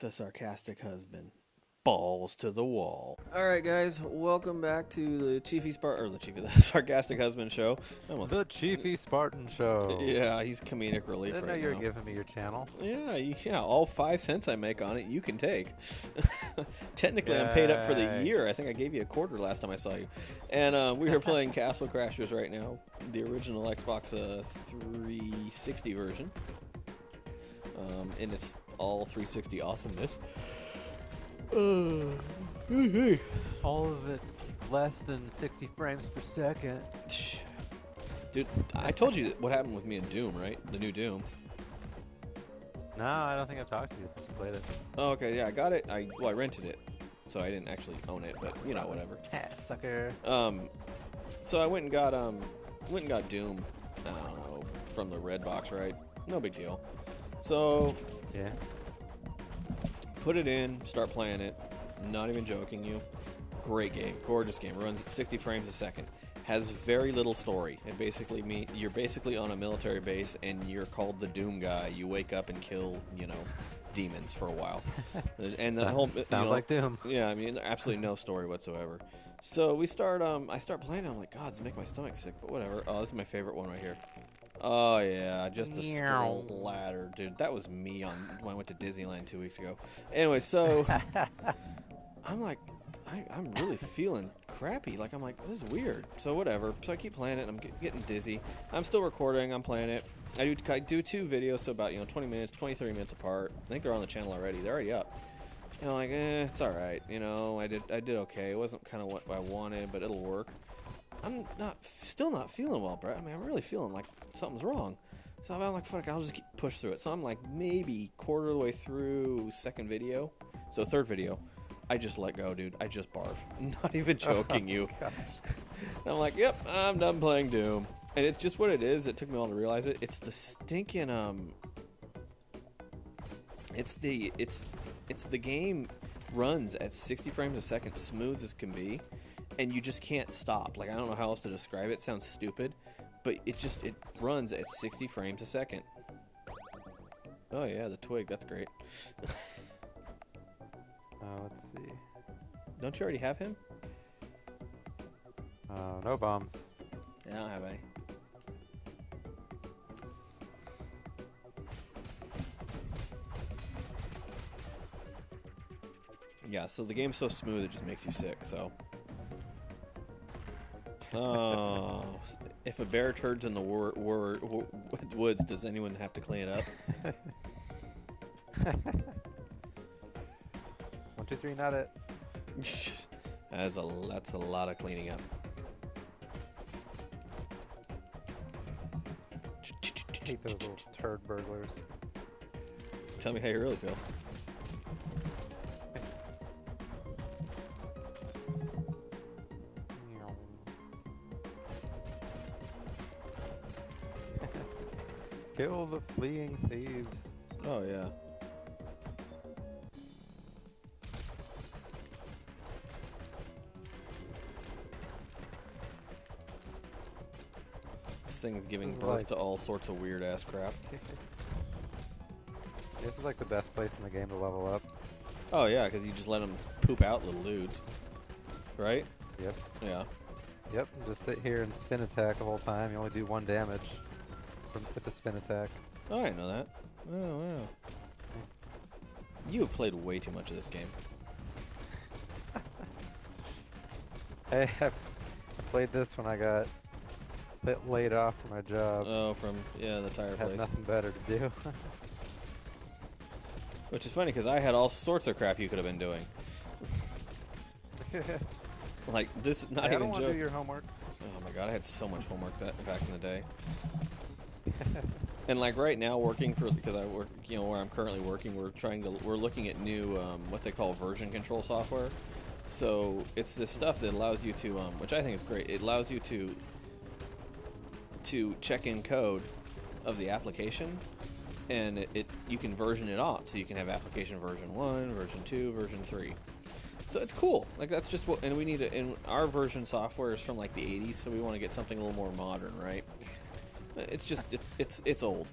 The sarcastic husband. Balls to the wall. Alright guys, welcome back to the the Sarcastic Husband show. The Chiefy Spartan Show. Yeah, he's comedic relief I didn't right know you were now. giving me your channel. Yeah, all 5 cents I make on it, you can take. Technically, I'm paid up for the year. I think I gave you a quarter last time I saw you. And we are playing Castle Crashers right now, the original Xbox 360 version. And it's all 360 awesomeness. All of it's less than 60 frames per second. Dude, I told you what happened with me in Doom, right? The new Doom. No, I don't think I've talked to you since you played it. Oh, okay, yeah, I got it. I rented it, so I didn't actually own it, but you know, whatever. Sucker. So I went and got Doom. I don't know, from the red box, right? No big deal. So Yeah. put it in, start playing it. Not even joking you. Great game, gorgeous game. Runs at 60 frames a second. Has very little story. It basically you're basically on a military base and you're called the Doom guy. You wake up and kill, demons for a while. And the whole sounds like Doom. Yeah, I mean, absolutely no story whatsoever. So we start. I start playing. I'm like, God, this make my stomach sick. But whatever. Oh, this is my favorite one right here. Oh yeah, just a scroll ladder, dude. That was me when I went to Disneyland 2 weeks ago. Anyway, so I'm like, I'm really feeling crappy. Like, I'm like, this is weird. So whatever. So I keep playing it. And I'm getting dizzy. I'm still recording. I'm playing it. I do 2 videos, so about 20 minutes, 20, 30 minutes apart. I think they're on the channel already. They're already up. And I'm like, it's all right. I did okay. It wasn't kind of what I wanted, but it'll work. I'm still not feeling well, Brett. I mean, I'm really feeling like something's wrong. So I'm like, fuck, I'll just push through it. So I'm like maybe quarter of the way through second video. So third video. I just let go, dude. I just barf. Not even joking you. Gosh. And I'm like, yep, I'm done playing Doom. And it's just what it is. It took me a while to realize it. It's the stinking it's the game runs at 60 frames a second, smooth as can be, and you just can't stop. Like, I don't know how else to describe it. It sounds stupid, but it runs at 60 frames a second. Oh yeah, the twig, that's great. Let's see. Don't you already have him? No bombs. Yeah, I don't have any. Yeah, so the game's so smooth it just makes you sick, so. Oh, if a bear turds in the woods, does anyone have to clean it up? 1, 2, 3, not it. That's a lot of cleaning up. Hate those little turd burglars. Tell me how you really feel. Kill the fleeing thieves. Oh yeah. This thing's giving birth to all sorts of weird ass crap. This is like the best place in the game to level up. Oh yeah, because you just let them poop out little dudes, right? Yep. Yeah. Yep. Just sit here and spin attack the whole time. You only do 1 damage with the spin attack. Oh, I didn't know that. Oh wow. You have played way too much of this game. Hey, I played this when I got laid off from my job. Oh, from the tire I had place. nothing better to do. Which is funny because I had all sorts of crap you could have been doing. Like this, not I even don't want to joke. do your homework. Oh my god, I had so much homework back in the day. And like right now, working because I work, where I'm currently working, we're looking at new what they call version control software. So it's this stuff that allows you to, which I think is great. It allows you to check in code of the application, and you can version it off. So you can have application version 1, version 2, version 3. So it's cool. Like that's just what, and we need and our version software is from like the 80s, so we want to get something a little more modern, right? It's just it's old.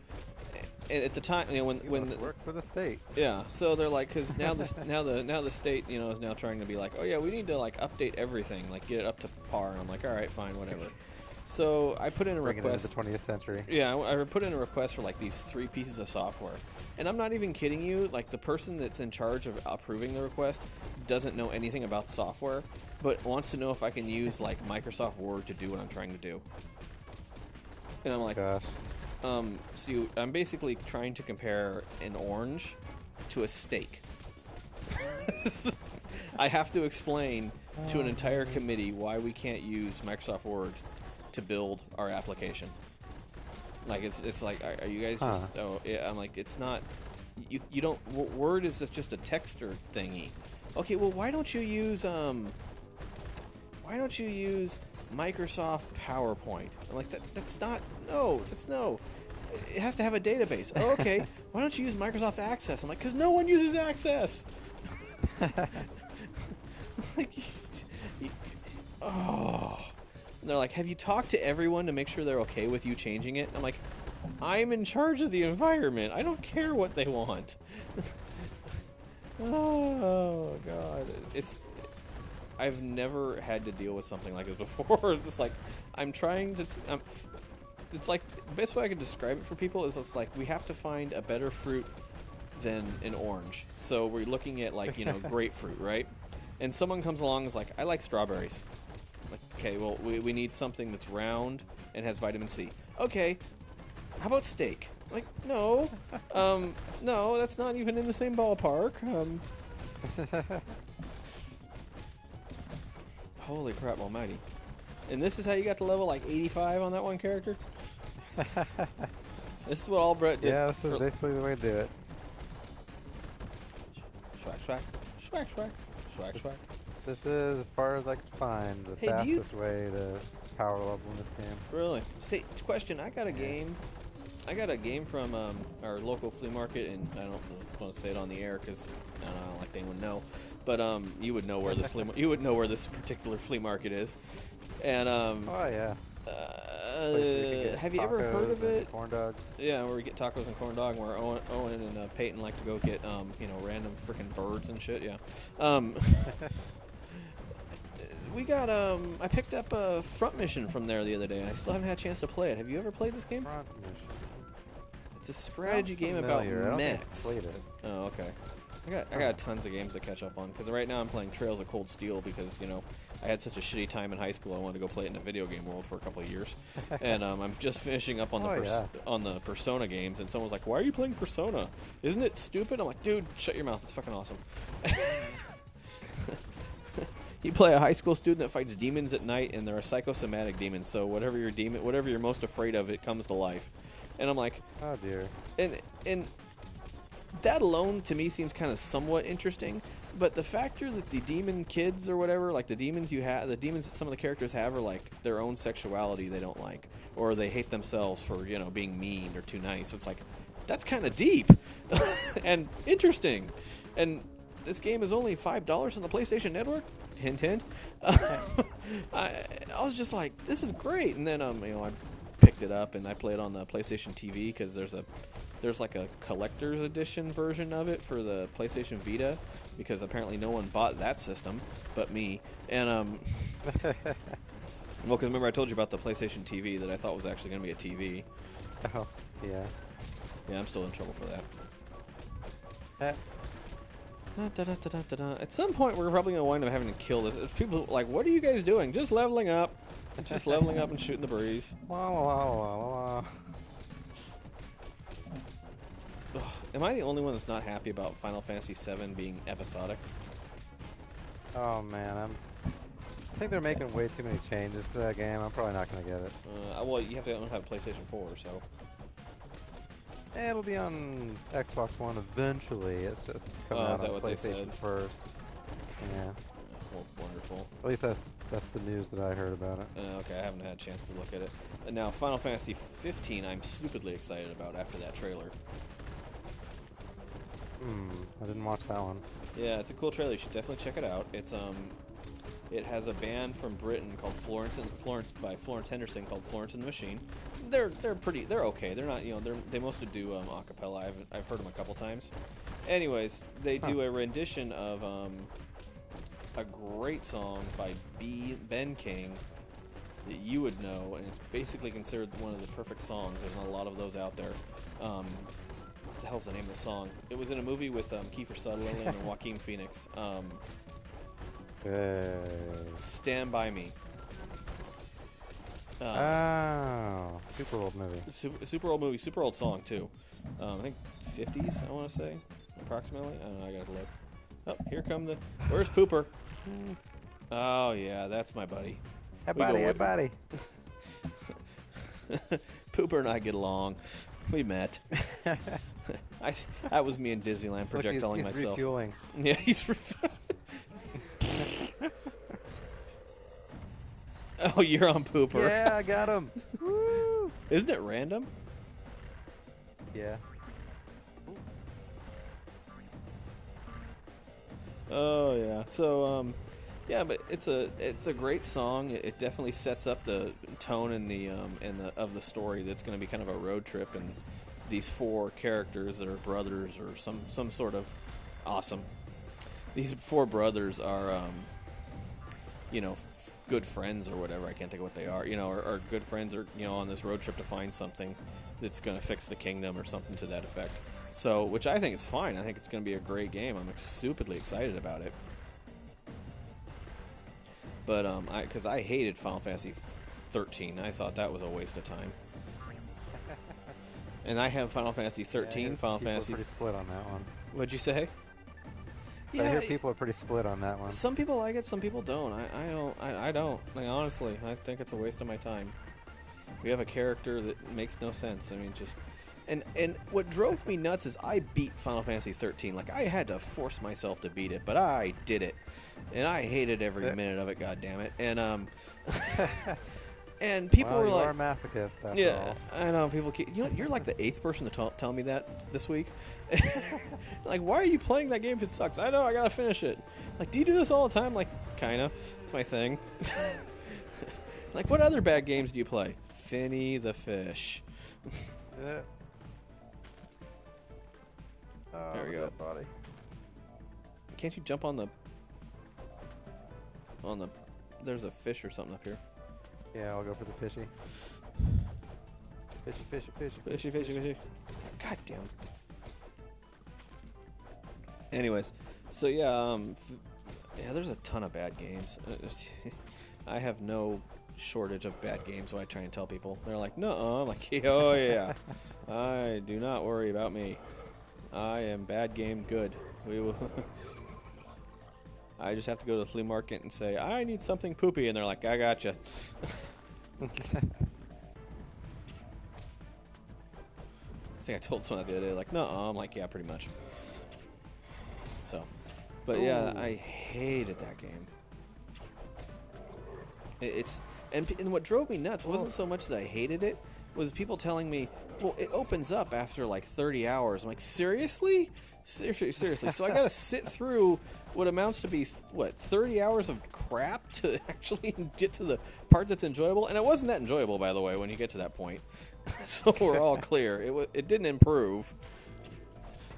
at the time, you know, when must work for the state. yeah, so they're like, because now the state, you know, is now trying to be like, oh yeah, we need to like update everything, like get it up to par. And I'm like, all right, fine, whatever. So I put in a Bring it request. into the 20th century. Yeah, I put in a request for like these 3 pieces of software, and I'm not even kidding you. Like the person that's in charge of approving the request doesn't know anything about software, but wants to know if I can use like Microsoft Word to do what I'm trying to do. And I'm like, Gosh. I'm basically trying to compare an orange to a steak. I have to explain to an entire committee why we can't use Microsoft Word to build our application. Like it's like, are you guys just? Oh yeah, I'm like, it's not. You don't. Word is just a texter thingy. Okay, well why don't you use Microsoft PowerPoint? I'm like, that's not. No, that's no. It has to have a database. Oh, okay. Why don't you use Microsoft Access? I'm like, because no one uses Access. Like, oh. And they're like, have you talked to everyone to make sure they're okay with you changing it? I'm like, I'm in charge of the environment. I don't care what they want. Oh God, I've never had to deal with something like this before. It's just like I'm trying to. It's like the best way I can describe it for people is it's like we have to find a better fruit than an orange. So we're looking at like, you know, grapefruit, right? And someone comes along and is like, I like strawberries. Like, okay, well we need something that's round and has vitamin C. Okay, how about steak? Like, no, no, that's not even in the same ballpark. Holy crap almighty. And this is how you got to level like 85 on that one character? This is what all Brett did. Yeah, this is basically the way to do it. Swag, swag, swag, swag, swag, swag. This is, as far as I could find, the fastest way to power level in this game. Really? See, question, I got a game from our local flea market, and I don't want to say it on the air because I don't like anyone know, but you would know where this particular flea market is, and oh yeah. Have you ever heard of it? Corn dogs. Yeah, where we get tacos and corn dog, and where Owen and Peyton like to go get you know, random freaking birds and shit. Yeah. We got I picked up a Front Mission from there the other day, and I still haven't had a chance to play it. Have you ever played this game? Front Mission. It's a strategy game about mechs. Oh, okay. I got tons of games to catch up on because right now I'm playing Trails of Cold Steel because, you know, I had such a shitty time in high school. I wanted to go play it in the video game world for a couple of years, and I'm just finishing up on the Persona games. And someone was like, "Why are you playing Persona? Isn't it stupid?" I'm like, "Dude, shut your mouth. It's fucking awesome." You play a high school student that fights demons at night, and they're a psychosomatic demon. So whatever you're most afraid of, it comes to life. And I'm like, oh dear. And that alone to me seems kind of somewhat interesting. But the factor that the demon kids or whatever, like the demons that some of the characters have are like their own sexuality they don't like, or they hate themselves for, you know, being mean or too nice. It's like, that's kind of deep and interesting. And this game is only $5 on the PlayStation Network. Hint, hint. I was just like, this is great. And then you know, I picked it up and I played on the PlayStation TV because there's like a collector's edition version of it for the PlayStation Vita, because apparently no one bought that system but me. And well, because remember I told you about the PlayStation TV that I thought was actually going to be a TV. Oh, yeah. Yeah, I'm still in trouble for that. At some point, we're probably going to wind up having to kill this. If people like, what are you guys doing? Just leveling up. Just leveling up and shooting the breeze. Wah, wah, wah, wah. Ugh, am I the only one that's not happy about Final Fantasy VII being episodic? Oh man, I think they're making way too many changes to that game. I'm probably not going to get it. Well, you have to have a PlayStation 4, so. It'll be on Xbox One eventually. It's just coming out on PlayStation first. Yeah. Well, wonderful. At least that's the news that I heard about it. Okay, I haven't had a chance to look at it. And now, Final Fantasy 15, I'm stupidly excited about after that trailer. I didn't watch that one. Yeah, it's a cool trailer. You should definitely check it out. It's it has a band from Britain called Florence Henderson called Florence and the Machine. they're okay. They're not, they mostly do acapella. I've heard them a couple times. Anyways, they do a rendition of a great song by Ben King that you would know, and it's basically considered one of the perfect songs. There's not a lot of those out there. What the hell's the name of the song? It was in a movie with Kiefer Sutherland and Joaquin Phoenix. Stand By Me. Super old movie. Super old movie, super old song too. I think 50s, I want to say, approximately. I don't know, I gotta look. Oh, here come the... Where's Pooper? Oh, yeah, that's my buddy. Hey, buddy. Pooper and I get along. We met. That was me in Disneyland projectiling he's myself. Refueling. Yeah, he's Oh, you're on Pooper. Yeah, I got him. Woo! Isn't it random? Yeah. Oh yeah. So yeah, but it's a great song. It definitely sets up the tone and the of the story. That's going to be kind of a road trip, and these four characters that are brothers or some sort of awesome. These four brothers are good friends or whatever. I can't think of what they are. Are good friends or on this road trip to find something that's going to fix the kingdom or something to that effect. So, which I think is fine. I think it's going to be a great game. I'm stupidly excited about it. But because I hated Final Fantasy 13, I thought that was a waste of time. And I have Final Fantasy 13, yeah, Final Fantasy. Pretty split on that one. What'd you say? Yeah, I hear people are pretty split on that one. Some people like it, some people don't. I don't. Like, honestly, I think it's a waste of my time. We have a character that makes no sense. I mean, just. And what drove me nuts is I beat Final Fantasy 13. Like, I had to force myself to beat it, but I did it. And I hated every minute of it, goddammit. And, and people were like... you are a masochist, after all. I know. People keep... you're like the 8th person to tell me that this week. Like, why are you playing that game if it sucks? I know, I gotta finish it. Like, do you do this all the time? Like, kinda. It's my thing. Like, what other bad games do you play? Finny the Fish. Yeah. Oh, there we go. Body. Can't you jump on the... There's a fish or something up here. Yeah, I'll go for the fishy. Fishy. God damn. Anyways, so yeah, there's a ton of bad games. I have no shortage of bad games, so I try and tell people. They're like, no, I'm like, oh yeah, I do not worry about me. I am bad game good. We will. I just have to go to the flea market and say, I need something poopy, and they're like, I gotcha. I think I told someone the other day, like, no, I'm like, yeah, pretty much. So, but yeah, I hated that game. And what drove me nuts wasn't so much that I hated it, was people telling me, well, it opens up after like 30 hours. I'm like, seriously? Seriously. So I got to sit through what amounts to be, 30 hours of crap to actually get to the part that's enjoyable? And it wasn't that enjoyable, by the way, when you get to that point. So we're all clear. It didn't improve.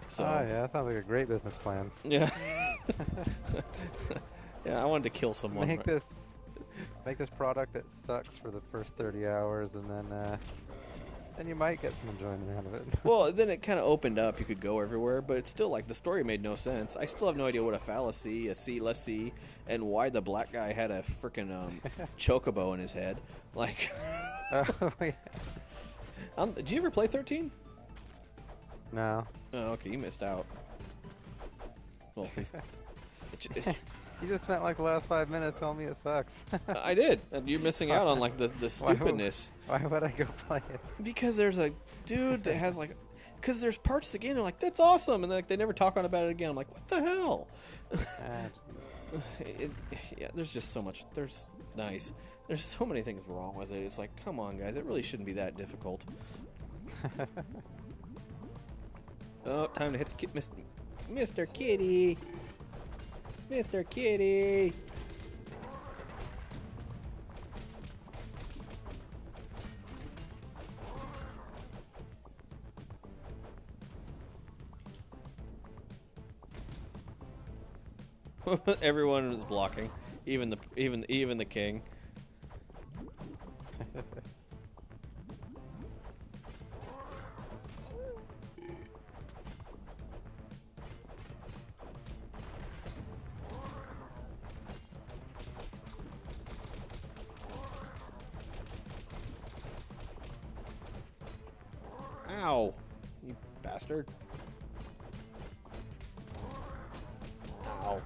So, yeah, that sounds like a great business plan. Yeah. Yeah, I wanted to kill someone. Make this product that sucks for the first 30 hours, and then you might get some enjoyment out of it. Well, then it kind of opened up. You could go everywhere, but it's still like the story made no sense. I still have no idea what a fallacy, a C, and why the black guy had a freaking chocobo in his head. Like, Oh, yeah. Did you ever play 13? No. Oh, okay, you missed out. Well, please. You just spent like the last 5 minutes telling me it sucks. I did. You're missing out on like the stupidness. Why would I go play it? Because there's a dude that has like, because there's parts of the game they're like, that's awesome, and like they never talk about it again. I'm like, what the hell? Yeah, there's just so much. There's so many things wrong with it. It's like, come on, guys, it really shouldn't be that difficult. Oh, time to hit the Mr. Kitty. Mr. Kitty. Everyone is blocking, even the king. Ow, you bastard. Ow.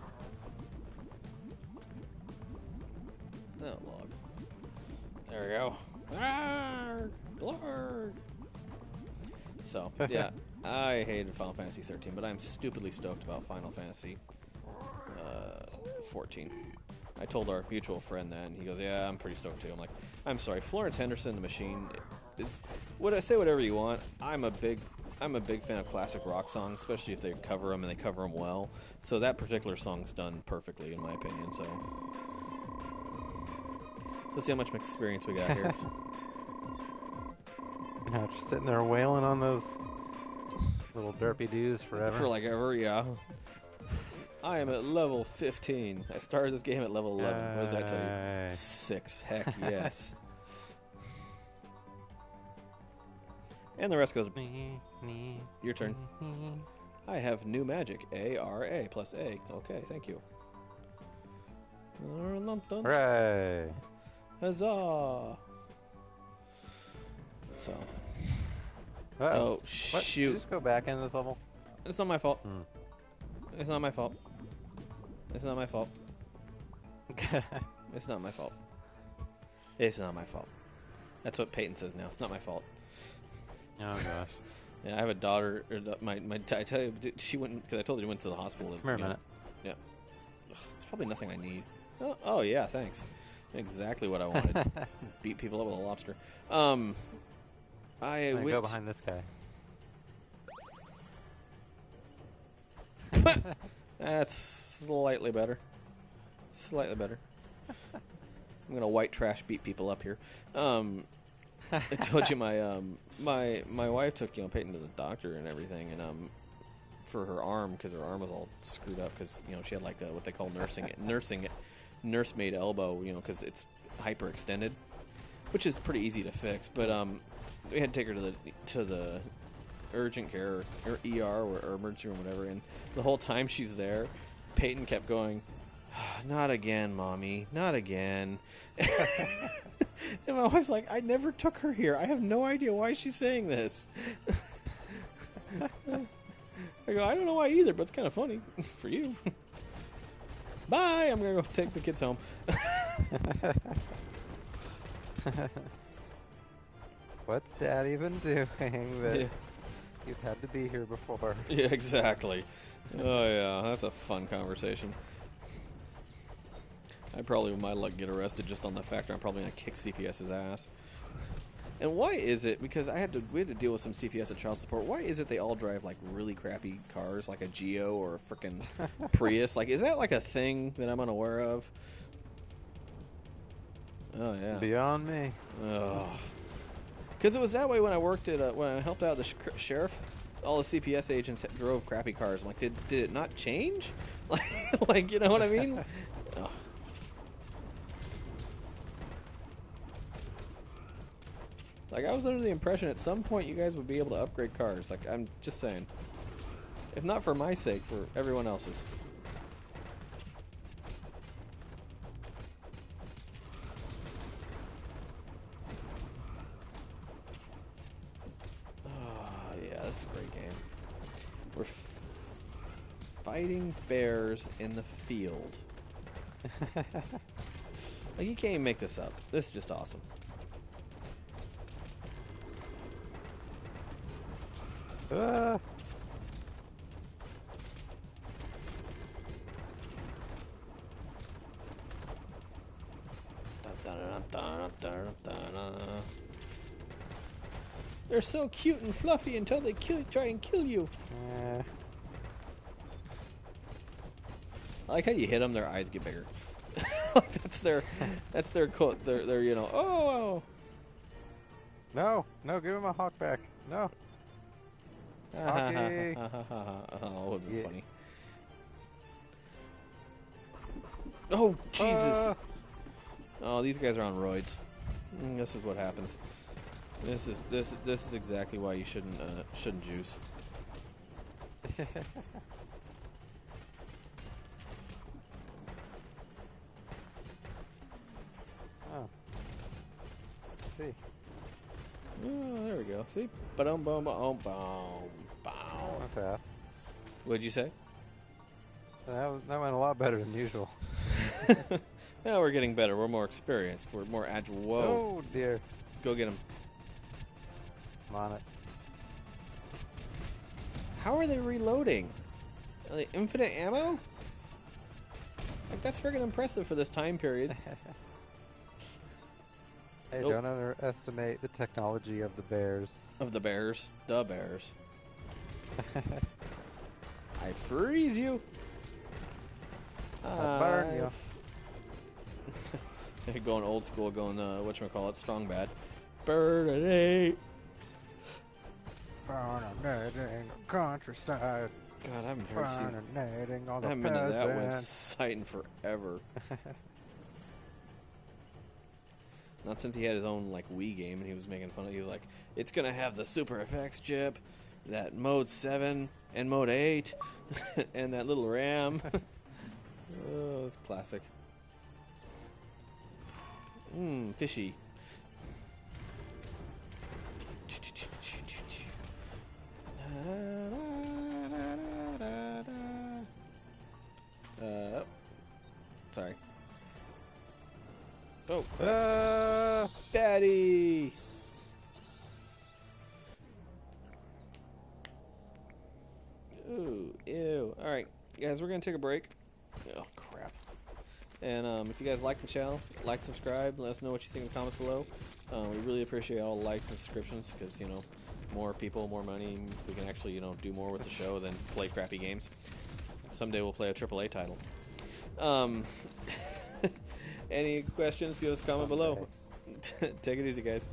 Oh, log. There we go. Arrgh, blarg. So, yeah, I hated Final Fantasy 13, but I'm stupidly stoked about Final Fantasy 14. I told our mutual friend that, and he goes, yeah, I'm pretty stoked too. I'm like, I'm sorry, Florence Henderson, the machine, it's, what I say whatever you want, I'm a big fan of classic rock songs, especially if they cover them and they cover them well. So that particular song's done perfectly, in my opinion. So let's see how much experience we got here. You know, just sitting there wailing on those little derpy-doos forever. For like ever, yeah. I am at level 15. I started this game at level 11. What does that tell you? 6. Heck yes. And the rest goes. Your turn. I have new magic. A-R-A plus A. Okay, thank you. Hooray! Huzzah! So. Uh-oh. Oh, What? shoot. Did you just go back into this level? It's not my fault. It's not my fault. It's not my fault. It's not my fault. It's not my fault. That's what Peyton says now. It's not my fault. Oh gosh. Yeah, I have a daughter. I tell you, she went because I told her she went to the hospital. Come here a minute. Yeah. Ugh, it's probably nothing I need. Oh yeah, thanks. Exactly what I wanted. Beat people up with a lobster. I go behind this guy. That's slightly better. Slightly better. I'm gonna white trash beat people up here. I told you my wife took Peyton to the doctor and everything, and for her arm because her arm was all screwed up because she had like what they call nursemaid elbow, because it's hyperextended, which is pretty easy to fix. But we had to take her to the urgent care or ER or emergency room, whatever. And the whole time she's there, Peyton kept going, "Not again, Mommy, not again." And my wife's like, "I never took her here. I have no idea why she's saying this." I go, "I don't know why either, but it's kind of funny for you." Bye. I'm gonna go take the kids home. What's Dad even doing that you've had to be here before? Yeah, exactly. Oh yeah, that's a fun conversation. I probably might get arrested just on the fact I'm probably gonna kick CPS's ass. And why is it? Because we had to deal with some CPS at child support. Why is it they all drive like really crappy cars, like a Geo or a frickin' Prius? Like, is that like a thing that I'm unaware of? Oh yeah. Beyond me. Because it was that way when I worked at when I helped out the sheriff. All the CPS agents drove crappy cars. I'm like, did it not change? Like, you know what I mean? Oh. Like, I was under the impression at some point you guys would be able to upgrade cars. Like, I'm just saying. If not for my sake, for everyone else's. Oh, yeah, this is a great game. We're fighting bears in the field. Like, you can't even make this up. This is just awesome. They're so cute and fluffy until they try and kill you. I like how you hit them; their eyes get bigger. That's their quote. They're oh. No, give him a hawk back. No. Oh, it would be funny. Oh, Jesus. Oh, these guys are on roids. This is what happens. This is exactly why you shouldn't juice. Oh. See. Oh, there we go. See? Ba-dum bum bum bum bum. Not fast. What'd you say? That went a lot better than usual. Yeah, we're getting better. We're more experienced. We're more agile. Whoa. Oh dear. Go get him. I'm on it. How are they reloading? Are they infinite ammo? Like, that's friggin' impressive for this time period. Hey, don't underestimate the technology of the bears. Of the bears. The bears. I freeze you. I burn you. Going old school, going, whatchamacallit, strong bad. Burn-a-day. Burn-a-nating countryside. God, I haven't heard Burn-a-nating all the I haven't been to that peasants. website in forever. Not since he had his own, like, Wii game and he was making fun of it. He was like, it's gonna have the Super FX chip, that Mode 7 and Mode 8, and that little RAM. Oh, it's classic. Fishy. Sorry. Oh, crap. Daddy! Ooh, ew. Alright, guys, we're going to take a break. Oh, crap. And if you guys like the channel, like, subscribe, let us know what you think in the comments below. We really appreciate all the likes and subscriptions because, you know, more people, more money. We can actually, you know, do more with the show than play crappy games. Someday we'll play a AAA title. Any questions, give us a comment below. Take it easy, guys.